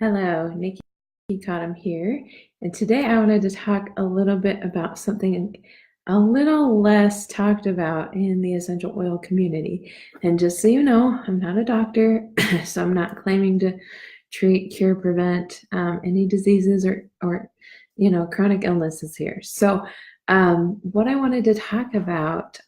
Hello, Nikki Cottom here, and today I wanted to talk a little bit about something a little less talked about in the essential oil community. And just so you know, I'm not a doctor, so I'm not claiming to treat, cure, prevent any diseases or chronic illnesses here. So what I wanted to talk about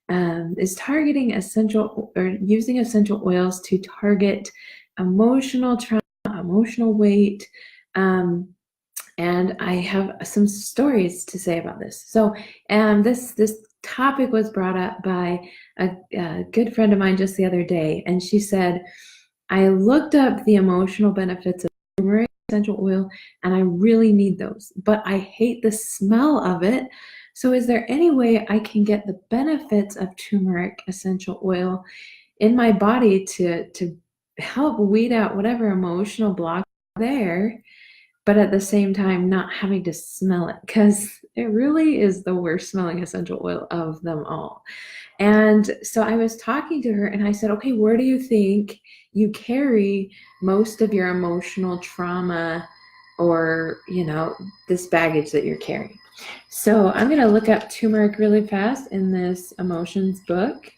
is targeting essential or using essential oils to target emotional trauma, emotional weight, and I have some stories to say about this. So this topic was brought up by a good friend of mine just the other day, and she said, I looked up the emotional benefits of turmeric essential oil, and I really need those, but I hate the smell of it. So is there any way I can get the benefits of turmeric essential oil in my body to help weed out whatever emotional block there, but at the same time not having to smell it, because it really is the worst smelling essential oil of them all. And so I was talking to her and I said, okay, where do you think you carry most of your emotional trauma or, this baggage that you're carrying? So I'm going to look up turmeric really fast in this emotions book.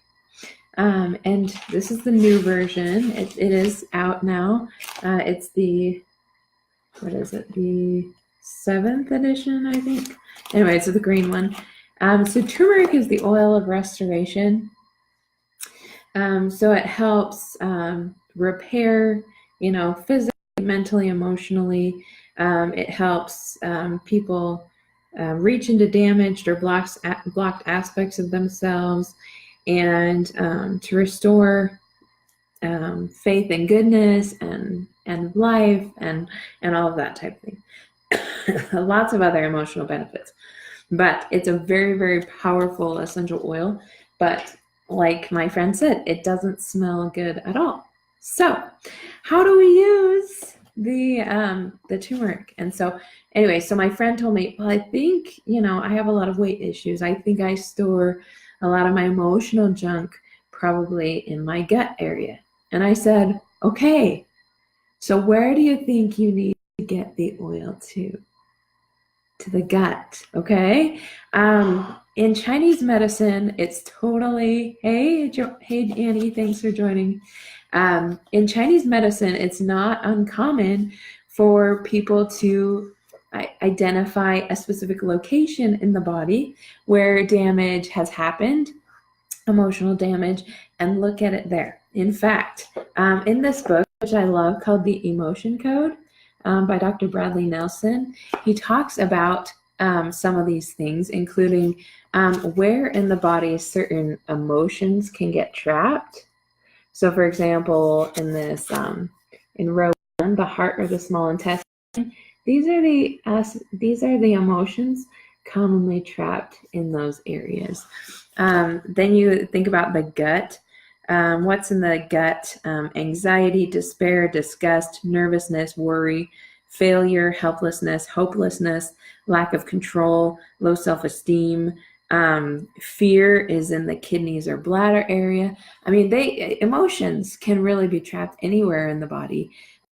And this is the new version. It is out now. It's the, the 7th edition, I think. Anyway, it's the green one. So turmeric is the oil of restoration. So it helps repair, physically, mentally, emotionally. It helps people reach into damaged or blocked aspects of themselves, and to restore faith and goodness and life and all of that type of thing. Lots of other emotional benefits, but it's a very, very powerful essential oil. But like my friend said, it doesn't smell good at all. So how do we use the turmeric? And so anyway, so my friend told me, well, I think, I have a lot of weight issues. I think I store a lot of my emotional junk probably in my gut area. And I said, okay, so where do you think you need to get the oil to? To the gut, okay? In Chinese medicine, it's totally, hey Annie, thanks for joining. In Chinese medicine, it's not uncommon for people to identify a specific location in the body where damage has happened, emotional damage, and look at it there. In fact, in this book, which I love, called The Emotion Code, by Dr. Bradley Nelson, he talks about some of these things, including where in the body certain emotions can get trapped. So for example, in this, in row 1, the heart or the small intestine, these are the emotions commonly trapped in those areas. Then you think about the gut. What's in the gut? Anxiety, despair, disgust, nervousness, worry, failure, helplessness, hopelessness, lack of control, low self-esteem. Fear is in the kidneys or bladder area. I mean, emotions can really be trapped anywhere in the body.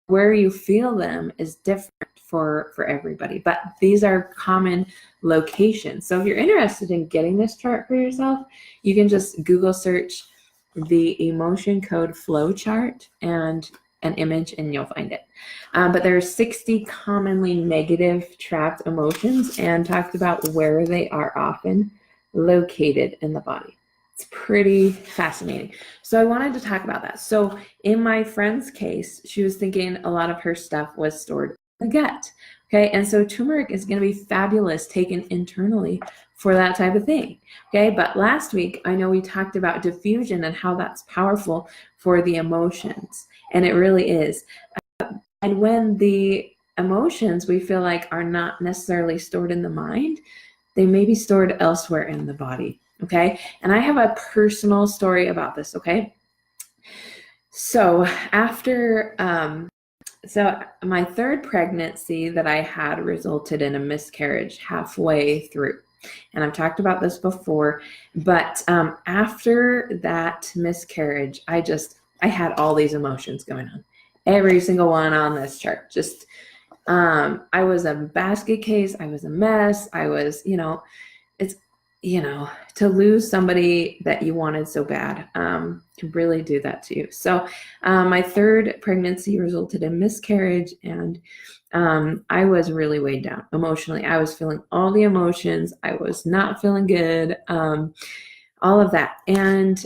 Where you feel them is different for everybody, but these are common locations. So if you're interested in getting this chart for yourself, you can just Google search the emotion code flow chart and an image and you'll find it. But there are 60 commonly negative trapped emotions, and talked about where they are often located in the body. It's pretty fascinating. So I wanted to talk about that. So in my friend's case, she was thinking a lot of her stuff was stored in the gut. Okay, and so turmeric is going to be fabulous taken internally for that type of thing. Okay, but last week, I know we talked about diffusion and how that's powerful for the emotions, and it really is. And when the emotions we feel like are not necessarily stored in the mind, they may be stored elsewhere in the body. Okay, and I have a personal story about this. Okay, so after so my third pregnancy that I had resulted in a miscarriage halfway through. And I've talked about this before, but after that miscarriage, I had all these emotions going on. every single one on this chart. Just, I was a basket case. I was a mess. I was, it's, to lose somebody that you wanted so bad, can really do that to you. So, my third pregnancy resulted in miscarriage, and I was really weighed down emotionally. I was feeling all the emotions. I was not feeling good. All of that. And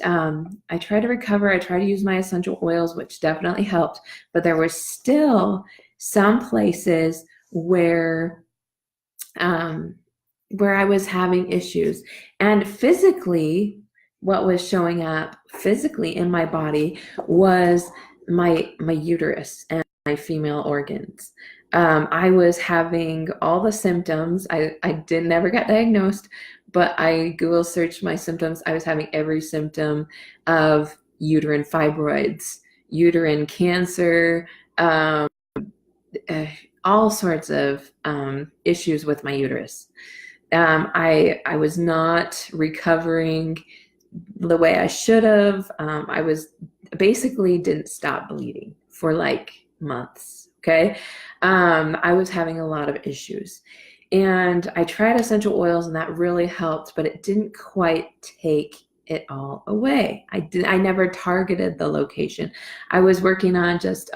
I tried to recover. I tried to use my essential oils, which definitely helped, but there were still some places where I was having issues. And physically, what was showing up physically in my body was my uterus and my female organs. I was having all the symptoms. I never got diagnosed, but I Google searched my symptoms. I was having every symptom of uterine fibroids, uterine cancer, all sorts of issues with my uterus. I was not recovering the way I should have. I was basically didn't stop bleeding for like months. Okay. I was having a lot of issues, and I tried essential oils, and that really helped, but it didn't quite take it all away. I never targeted the location. I was working on just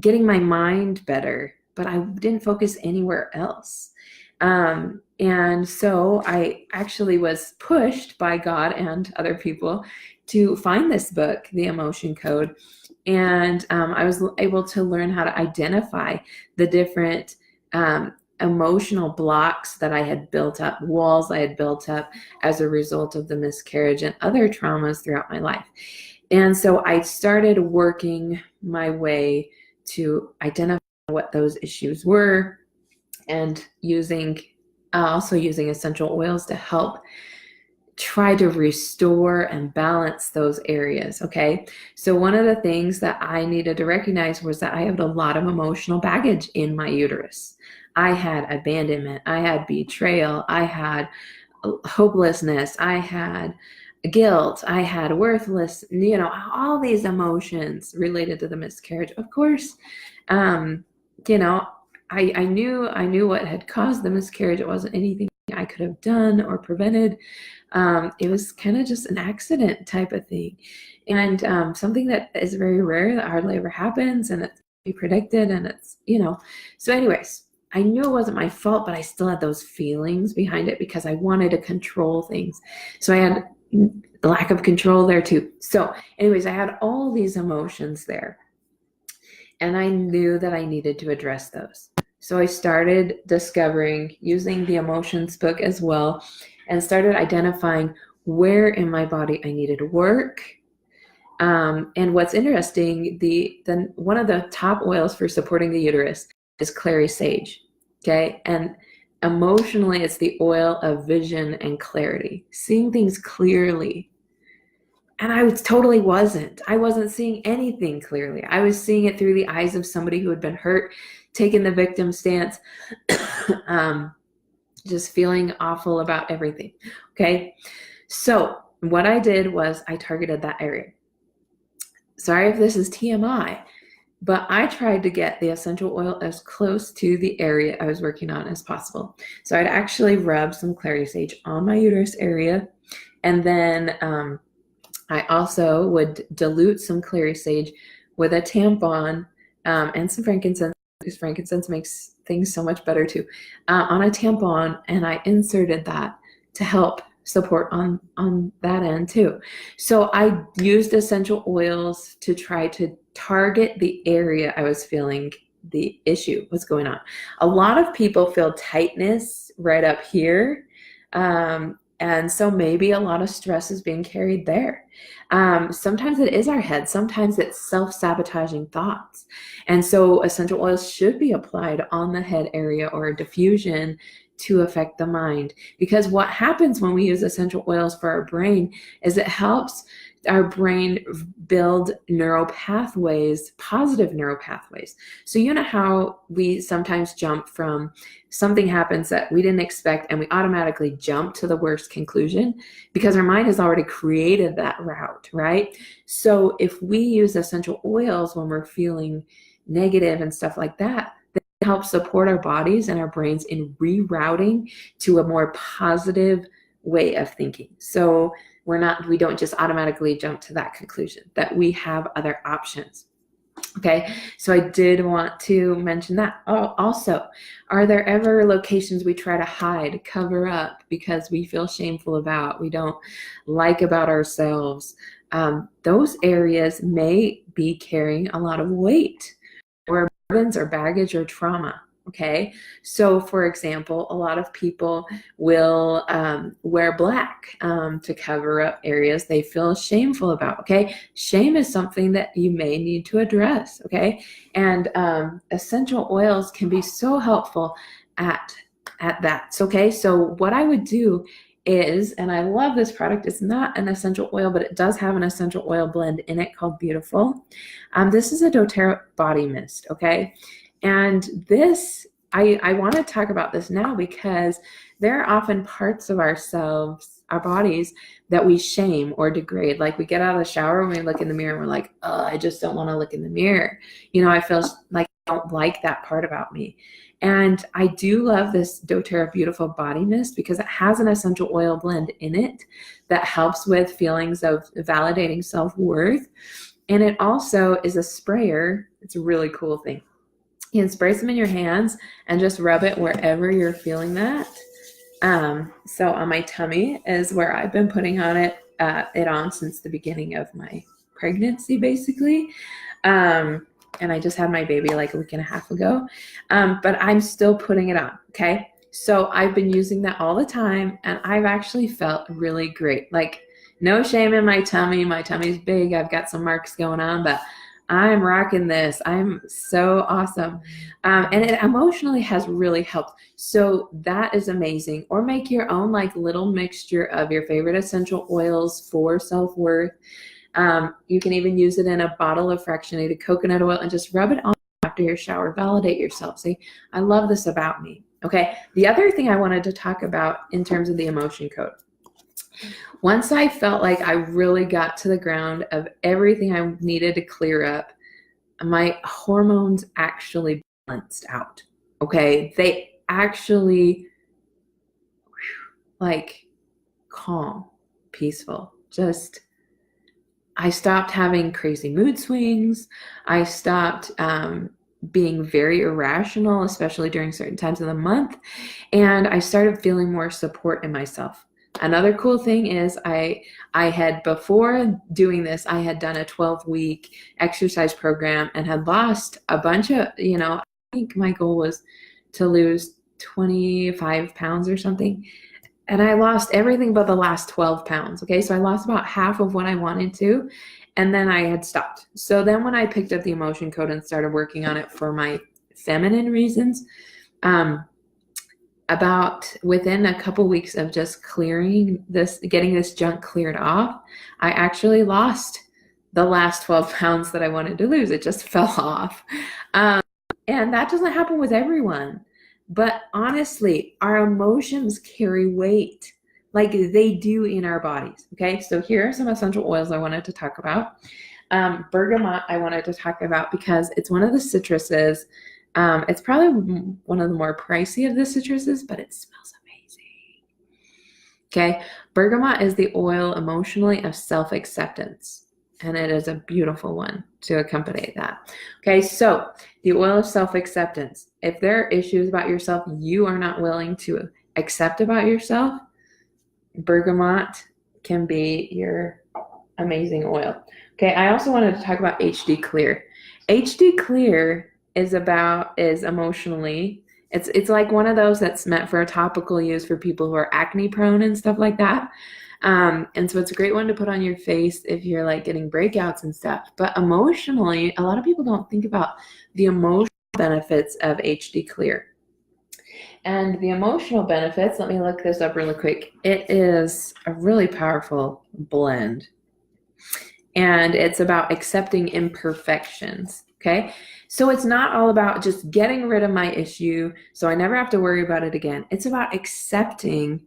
getting my mind better, but I didn't focus anywhere else. And so I actually was pushed by God and other people to find this book, The Emotion Code. And I was able to learn how to identify the different emotional blocks that I had built up, walls I had built up as a result of the miscarriage and other traumas throughout my life. And so I started working my way to identify what those issues were, and also using essential oils to help try to restore and balance those areas. Okay. So one of the things that I needed to recognize was that I had a lot of emotional baggage in my uterus. I had abandonment. I had betrayal. I had hopelessness. I had guilt. I had worthless, all these emotions related to the miscarriage. Of course, I knew what had caused the miscarriage. It wasn't anything I could have done or prevented. It was kind of just an accident type of thing, and something that is very rare, that hardly ever happens, and it's be predicted, and it's, so anyways, I knew it wasn't my fault, but I still had those feelings behind it because I wanted to control things. So I had the lack of control there too. So anyways, I had all these emotions there, and I knew that I needed to address those. So I started discovering, using the emotions book as well, and started identifying where in my body I needed work. And what's interesting, one of the top oils for supporting the uterus is clary sage. Okay. And emotionally, it's the oil of vision and clarity, seeing things clearly. And I totally wasn't. I wasn't seeing anything clearly. I was seeing it through the eyes of somebody who had been hurt, taking the victim stance, just feeling awful about everything. Okay. So what I did was I targeted that area. Sorry if this is TMI, but I tried to get the essential oil as close to the area I was working on as possible. So I'd actually rub some clary sage on my uterus area, and then I also would dilute some clary sage with a tampon and some frankincense, because frankincense makes things so much better too, on a tampon, and I inserted that to help support on that end too. So I used essential oils to try to target the area I was feeling the issue was going on. A lot of people feel tightness right up here. And so maybe a lot of stress is being carried there. Sometimes it is our head. Sometimes it's self-sabotaging thoughts. And so essential oils should be applied on the head area or a diffusion to affect the mind. Because what happens when we use essential oils for our brain is it helps our brain build neural pathways, positive neural pathways. So you know how we sometimes jump from something happens that we didn't expect and we automatically jump to the worst conclusion because our mind has already created that route, right? So if we use essential oils when we're feeling negative and stuff like that, they help support our bodies and our brains in rerouting to a more positive way of thinking. So we don't just automatically jump to that conclusion, that we have other options. Okay, so I did want to mention that. Oh, also, are there ever locations we try to hide, cover up because we feel shameful about, we don't like about ourselves? Those areas may be carrying a lot of weight or burdens or baggage or trauma. Okay, so for example, a lot of people will wear black to cover up areas they feel shameful about. Okay, shame is something that you may need to address. Okay, and essential oils can be so helpful at that. Okay, so what I would do is, and I love this product, it's not an essential oil, but it does have an essential oil blend in it called Beautiful. This is a doTERRA body mist. Okay. And this, I want to talk about this now because there are often parts of ourselves, our bodies, that we shame or degrade. Like we get out of the shower and we look in the mirror and we're like, oh, I just don't want to look in the mirror. You know, I feel like I don't like that part about me. And I do love this doTERRA Beautiful Body Mist because it has an essential oil blend in it that helps with feelings of validating self-worth. And it also is a sprayer. It's a really cool thing. You can spray some in your hands and just rub it wherever you're feeling that. So on my tummy is where I've been putting it on since the beginning of my pregnancy, basically. And I just had my baby like a week and a half ago. But I'm still putting it on. Okay. So I've been using that all the time and I've actually felt really great. Like no shame in my tummy. My tummy's big. I've got some marks going on, but I'm rocking this. I'm so awesome. And it emotionally has really helped. So that is amazing. Or make your own like little mixture of your favorite essential oils for self-worth. You can even use it in a bottle of fractionated coconut oil and just rub it on after your shower. Validate yourself. Say, I love this about me. Okay. The other thing I wanted to talk about in terms of the emotion code. Once I felt like I really got to the ground of everything I needed to clear up, my hormones actually balanced out. Okay. They actually like calm, peaceful. Just, I stopped having crazy mood swings. I stopped being very irrational, especially during certain times of the month. And I started feeling more support in myself. Another cool thing is I had, before doing this, I had done a 12-week exercise program and had lost a bunch of, I think my goal was to lose 25 pounds or something. And I lost everything but the last 12 pounds. Okay. So I lost about half of what I wanted to. And then I had stopped. So then when I picked up the emotion code and started working on it for my feminine reasons, about within a couple weeks of just clearing this, getting this junk cleared off, I actually lost the last 12 pounds that I wanted to lose. It just fell off. And that doesn't happen with everyone. But honestly, our emotions carry weight like they do in our bodies. Okay, so here are some essential oils I wanted to talk about. Bergamot I wanted to talk about because it's one of the citruses. It's probably one of the more pricey of the citruses, but it smells amazing. Okay, bergamot is the oil emotionally of self-acceptance, and it is a beautiful one to accompany that. Okay, so the oil of self-acceptance. If there are issues about yourself you are not willing to accept about yourself, bergamot can be your amazing oil. Okay, I also wanted to talk about HD Clear. HD Clear is emotionally, it's like one of those that's meant for a topical use for people who are acne prone and stuff like that. And so it's a great one to put on your face if you're like getting breakouts and stuff. But emotionally, a lot of people don't think about the emotional benefits of HD Clear. And the emotional benefits, let me look this up really quick. It is a really powerful blend. And it's about accepting imperfections. Okay. So it's not all about just getting rid of my issue so I never have to worry about it again. It's about accepting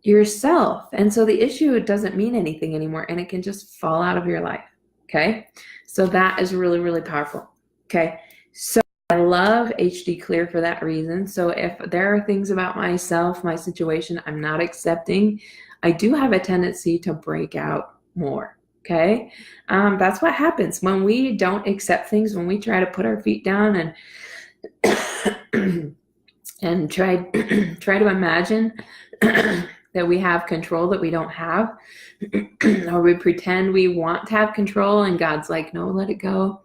yourself. And so the issue, it doesn't mean anything anymore, and it can just fall out of your life. Okay. So that is really, really powerful. Okay. So I love HD Clear for that reason. So if there are things about myself, my situation, I'm not accepting, I do have a tendency to break out more. Okay. That's what happens when we don't accept things, when we try to put our feet down and try to imagine that we have control that we don't have, or we pretend we want to have control and God's like, no, let it go,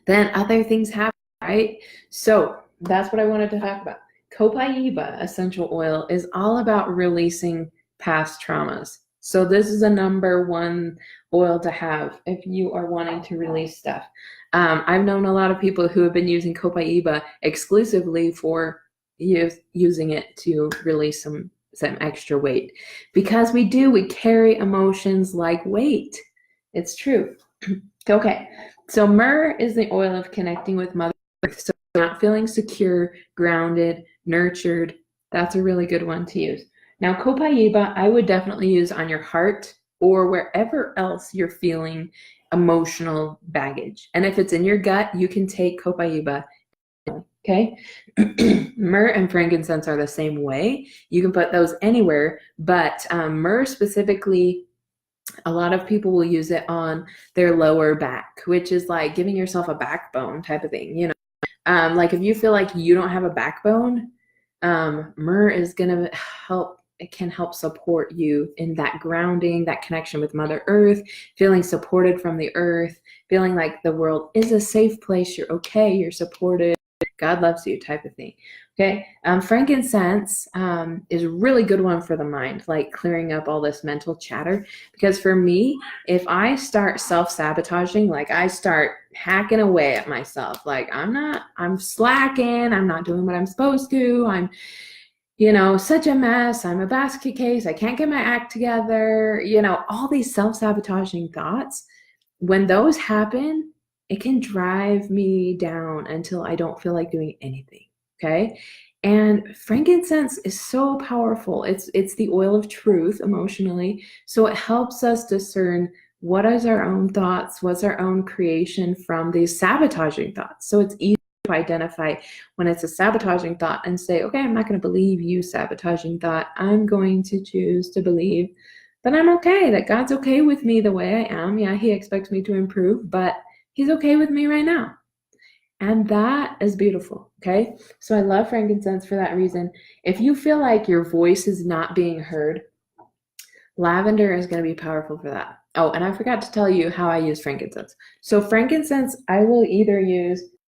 then other things happen, right? So that's what I wanted to talk about. Copaiba essential oil is all about releasing past traumas. So this is a number one oil to have if you are wanting to release stuff. I've known a lot of people who have been using Copaiba exclusively for using it to release some extra weight, because we carry emotions like weight. It's true. Okay. So myrrh is the oil of connecting with Mother Earth. So not feeling secure, grounded, nurtured. That's a really good one to use. Now, Copaiba, I would definitely use on your heart or wherever else you're feeling emotional baggage. And if it's in your gut, you can take Copaiba. Okay. Myrrh and frankincense are the same way. You can put those anywhere, but myrrh specifically, a lot of people will use it on their lower back, which is like giving yourself a backbone type of thing. Like if you feel like you don't have a backbone, myrrh is going to help. It can help support you in that grounding, that connection with Mother Earth, feeling supported from the earth, feeling like the world is a safe place. You're okay. You're supported. God loves you type of thing. Okay. Frankincense is a really good one for the mind, like clearing up all this mental chatter. Because for me, if I start self-sabotaging, like I start hacking away at myself, like I'm slacking, I'm not doing what I'm supposed to, I'm, such a mess, I'm a basket case, I can't get my act together, all these self-sabotaging thoughts, when those happen, it can drive me down until I don't feel like doing anything. Okay. And frankincense is so powerful. It's the oil of truth emotionally. So it helps us discern what is our own thoughts, what's our own creation from these sabotaging thoughts. So it's easy to identify when it's a sabotaging thought and say, okay, I'm not going to believe you, sabotaging thought. I'm going to choose to believe that I'm okay, that God's okay with me the way I am. Yeah, he expects me to improve, but he's okay with me right now. And that is beautiful. Okay. So I love frankincense for that reason. If you feel like your voice is not being heard, lavender is going to be powerful for that. Oh, and I forgot to tell you how I use frankincense. So frankincense, I will either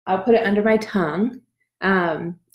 I'll put it under my tongue,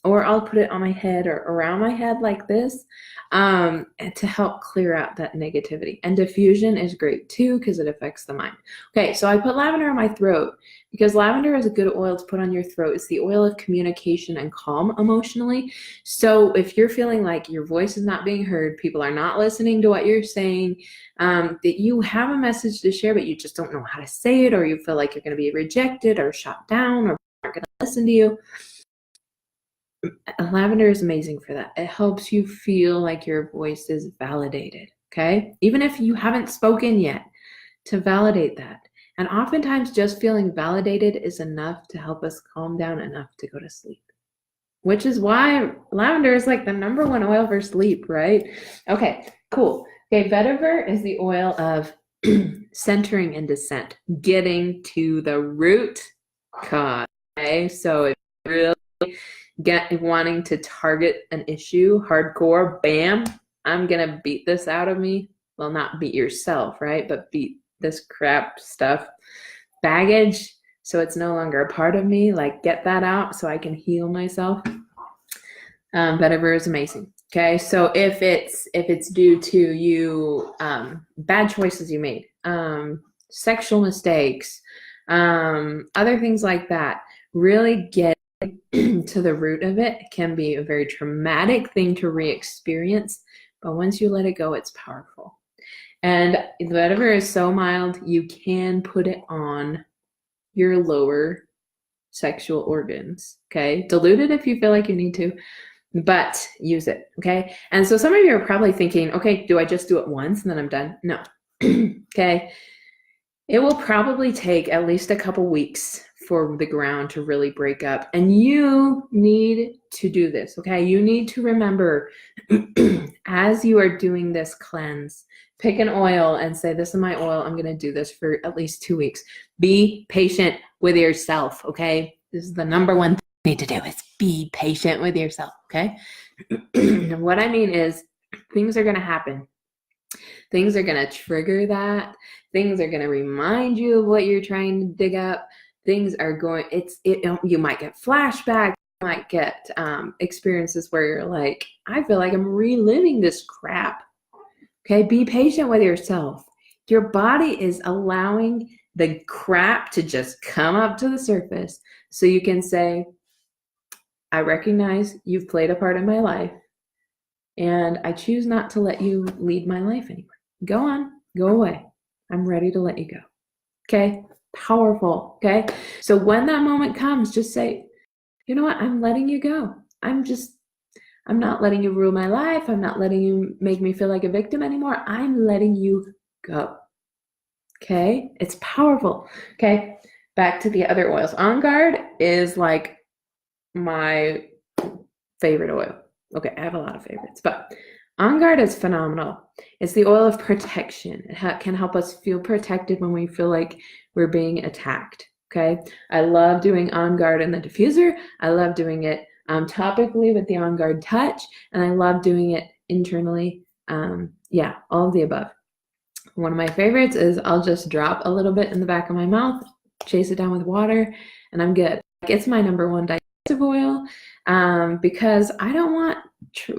or I'll put it on my head or around my head like this, and to help clear out that negativity. And diffusion is great too because it affects the mind. Okay, so I put lavender on my throat because lavender is a good oil to put on your throat. It's the oil of communication and calm emotionally. So if you're feeling like your voice is not being heard, people are not listening to what you're saying, that you have a message to share, but you just don't know how to say it, or you feel like you're going to be rejected or shot down or aren't going to listen to you, lavender is amazing for that. It helps you feel like your voice is validated, okay? Even if you haven't spoken yet, to validate that. And oftentimes just feeling validated is enough to help us calm down enough to go to sleep, which is why lavender is like the number one oil for sleep, right? Okay, cool. Okay, vetiver is the oil of centering and descent, getting to the root cause, okay? So it really wanting to target an issue hardcore, bam, I'm gonna beat this out of me. Well, not beat yourself, right? But beat this crap stuff, baggage, so it's no longer a part of me. Like, get that out so I can heal myself. Vetiver is amazing. Okay, so if it's due to you bad choices you made, sexual mistakes, other things like that, really get to the root of it. It can be a very traumatic thing to re-experience, but once you let it go, it's powerful. And whatever is so mild, you can put it on your lower sexual organs, okay? Dilute it if you feel like you need to, but use it, okay? And so some of you are probably thinking, okay, do I just do it once and then I'm done? No, okay? It will probably take at least a couple weeks for the ground to really break up. And you need to do this, okay? You need to remember as you are doing this cleanse, pick an oil and say, this is my oil. I'm going to do this for at least 2 weeks. Be patient with yourself, okay? This is the number one thing you need to do is be patient with yourself, okay? What I mean is things are going to happen. Things are going to trigger that. Things are going to remind you of what you're trying to dig up. Things are going, you might get flashbacks, you might get experiences where you're like, I feel like I'm reliving this crap. Okay, be patient with yourself. Your body is allowing the crap to just come up to the surface so you can say, I recognize you've played a part in my life and I choose not to let you lead my life anymore. Go on, go away. I'm ready to let you go. Okay, powerful. Okay, so when that moment comes, just say, you know what, I'm letting you go. I'm not letting you rule my life. I'm not letting you make me feel like a victim anymore. I'm letting you go. Okay, it's powerful. Okay, back to the other oils. On Guard is like my favorite oil. Okay, I have a lot of favorites, but On Guard is phenomenal. It's the oil of protection. It can help us feel protected when we feel like we're being attacked. Okay, I love doing On Guard in the diffuser. I love doing it topically with the On Guard touch, and I love doing it internally. Yeah, all of the above. One of my favorites is I'll just drop a little bit in the back of my mouth, chase it down with water, and I'm good. It's my number one digestive oil because I don't want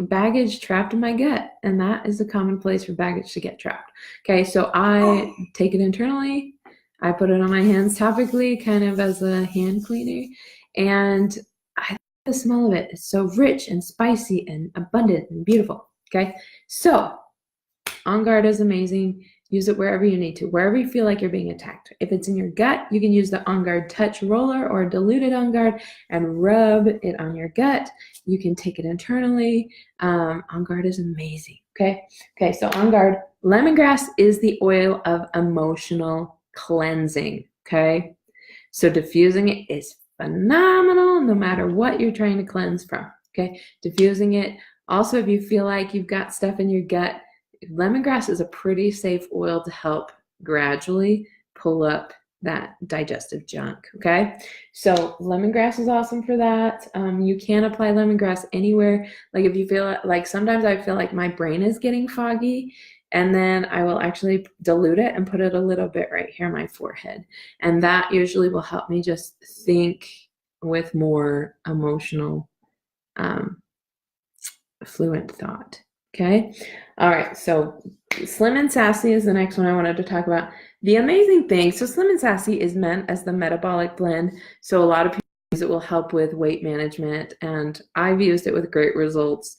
baggage trapped in my gut, and that is a common place for baggage to get trapped. Okay, so I take it internally. I put it on my hands topically, kind of as a hand cleaner, and I love the smell of it. It's so rich and spicy and abundant and beautiful. Okay, so On Guard is amazing. Use it wherever you need to, wherever you feel like you're being attacked. If it's in your gut, you can use the On Guard touch roller or diluted On Guard and rub it on your gut. You can take it internally. On Guard is amazing. Okay, so On Guard, lemongrass is the oil of emotional cleansing. Okay, so diffusing it is phenomenal no matter what you're trying to cleanse from. Okay, diffusing it. Also, if you feel like you've got stuff in your gut, lemongrass is a pretty safe oil to help gradually pull up that digestive junk. Okay, so lemongrass is awesome for that. You can apply lemongrass anywhere. Like if you feel like, sometimes I feel like my brain is getting foggy, and then I will actually dilute it and put it a little bit right here on my forehead, and that usually will help me just think with more emotional fluent thought. Okay, all right, so Slim and Sassy is the next one I wanted to talk about. The amazing thing, so Slim and Sassy is meant as the metabolic blend, so a lot of people use it, will help with weight management, and I've used it with great results.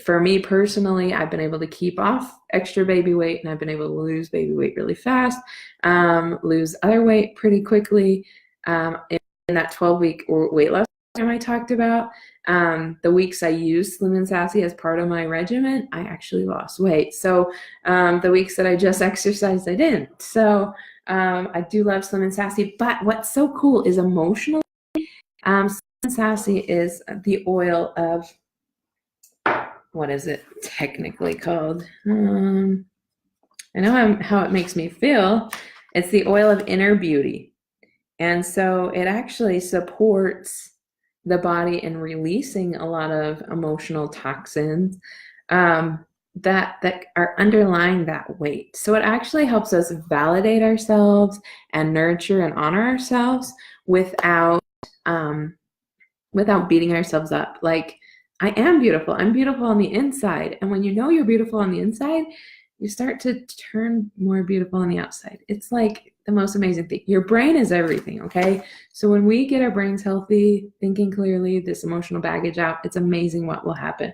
For me personally, I've been able to keep off extra baby weight, and I've been able to lose baby weight really fast, lose other weight pretty quickly. In that 12-week weight loss time I talked about, the weeks I used Slim and Sassy as part of my regimen, I actually lost weight. So the weeks that I just exercised, I didn't. So I do love Slim and Sassy. But what's so cool is emotionally, Slim and Sassy is the oil of, what is it technically called? I know how it makes me feel. It's the oil of inner beauty. And so it actually supports the body in releasing a lot of emotional toxins that are underlying that weight. So it actually helps us validate ourselves and nurture and honor ourselves without beating ourselves up. Like, I am beautiful. I'm beautiful on the inside. And when you know you're beautiful on the inside, you start to turn more beautiful on the outside. It's like the most amazing thing. Your brain is everything, okay? So when we get our brains healthy, thinking clearly, this emotional baggage out, it's amazing what will happen.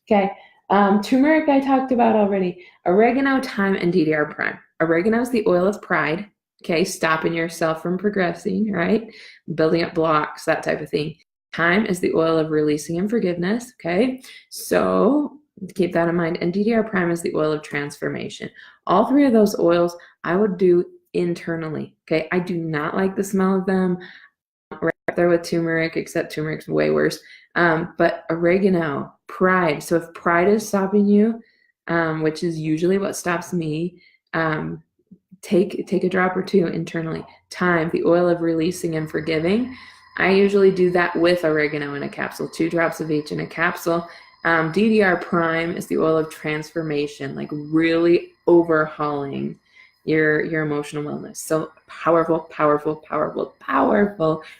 Okay, Turmeric I talked about already. Oregano, thyme, and DDR prime. Oregano is the oil of pride, okay, stopping yourself from progressing, right? Building up blocks, that type of thing. Thyme is the oil of releasing and forgiveness, okay? So keep that in mind. And DDR prime is the oil of transformation. All three of those oils I would do internally, okay? I do not like the smell of them. Right up there with turmeric, except turmeric's way worse. But oregano, pride. So if pride is stopping you, which is usually what stops me, take a drop or two internally. Thyme, the oil of releasing and forgiving. I usually do that with oregano in a capsule, 2 drops of each in a capsule. DDR prime is the oil of transformation, like really overhauling your emotional wellness. So powerful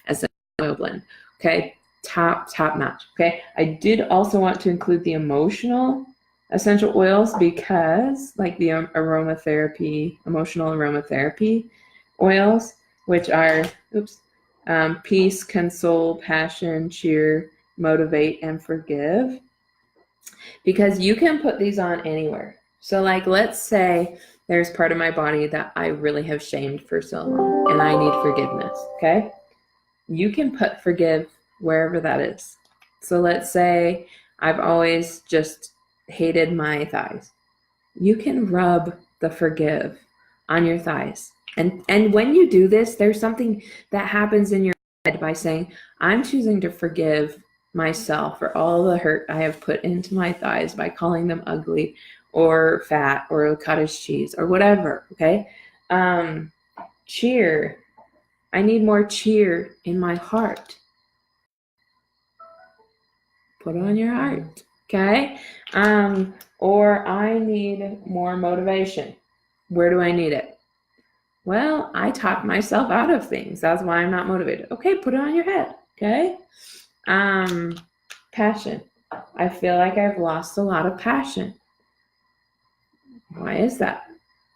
as an oil blend. Okay, top notch. Okay, I did also want to include the emotional essential oils because, like the aromatherapy, emotional aromatherapy oils, which are peace, console, passion, cheer, motivate, and forgive. Because you can put these on anywhere. So like, let's say there's part of my body that I really have shamed for so long and I need forgiveness, okay? You can put forgive wherever that is. So let's say I've always just hated my thighs. You can rub the forgive on your thighs. And when you do this, there's something that happens in your head by saying, I'm choosing to forgive myself for all the hurt I have put into my thighs by calling them ugly or fat or cottage cheese or whatever, okay? Cheer. I need more cheer in my heart. Put it on your heart, okay? Or I need more motivation. Where do I need it? Well, I talk myself out of things. That's why I'm not motivated. Okay, put it on your head, okay? Passion. I feel like I've lost a lot of passion. Why is that?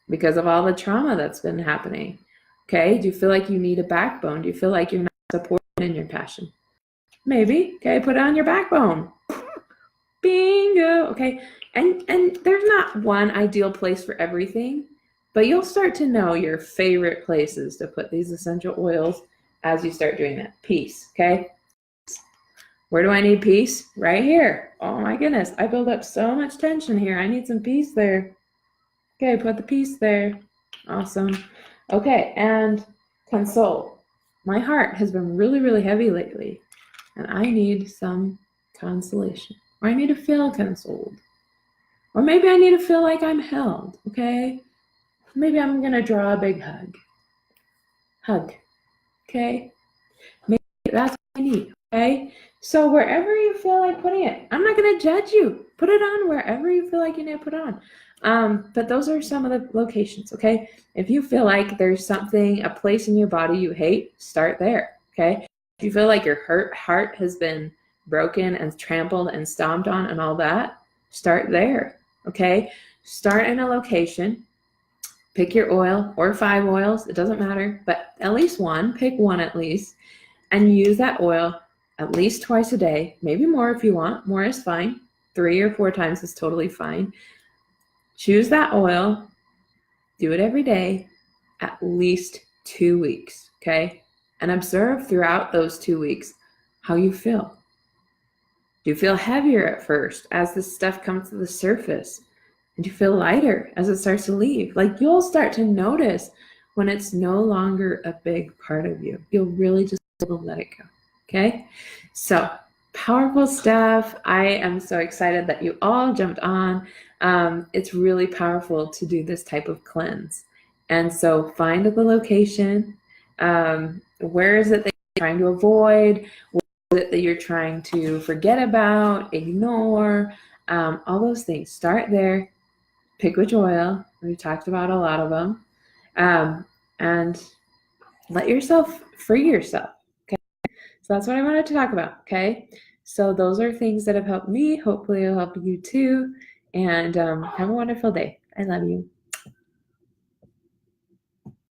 Because of all the trauma that's been happening. Okay, do you feel like you need a backbone? Do you feel like you're not supported in your passion? Maybe. Okay, put it on your backbone. Bingo. Okay, and there's not one ideal place for everything, but you'll start to know your favorite places to put these essential oils as you start doing that. Peace, okay? Where do I need peace? Right here. Oh my goodness, I build up so much tension here. I need some peace there. Okay, put the peace there. Awesome. Okay, and console. My heart has been really, really heavy lately, and I need some consolation. Or I need to feel consoled. Or maybe I need to feel like I'm held, okay? Maybe I'm going to draw a big hug. Hug, okay? Maybe that's what I need, okay? So wherever you feel like putting it, I'm not going to judge you. Put it on wherever you feel like you need to put it on. But those are some of the locations, okay? If you feel like there's something, a place in your body you hate, start there, okay? If you feel like your heart has been broken and trampled and stomped on and all that, start there, okay? Start in a location. Pick your oil or 5 oils, it doesn't matter, but at least one, pick one at least, and use that oil at least twice a day, maybe more if you want, more is fine. 3 or 4 times is totally fine. Choose that oil, do it every day, at least 2 weeks, okay? And observe throughout those 2 weeks how you feel. Do you feel heavier at first as this stuff comes to the surface? And you feel lighter as it starts to leave? Like, you'll start to notice when it's no longer a big part of you. You'll really just be able to let it go, okay? So, powerful stuff. I am so excited that you all jumped on. It's really powerful to do this type of cleanse. And so find the location. Where is it that you're trying to avoid? What is it that you're trying to forget about, ignore? All those things. Start there. Pick which oil. We talked about a lot of them. And let yourself free yourself. Okay. So that's what I wanted to talk about. Okay. So those are things that have helped me. Hopefully it'll help you too. And have a wonderful day. I love you.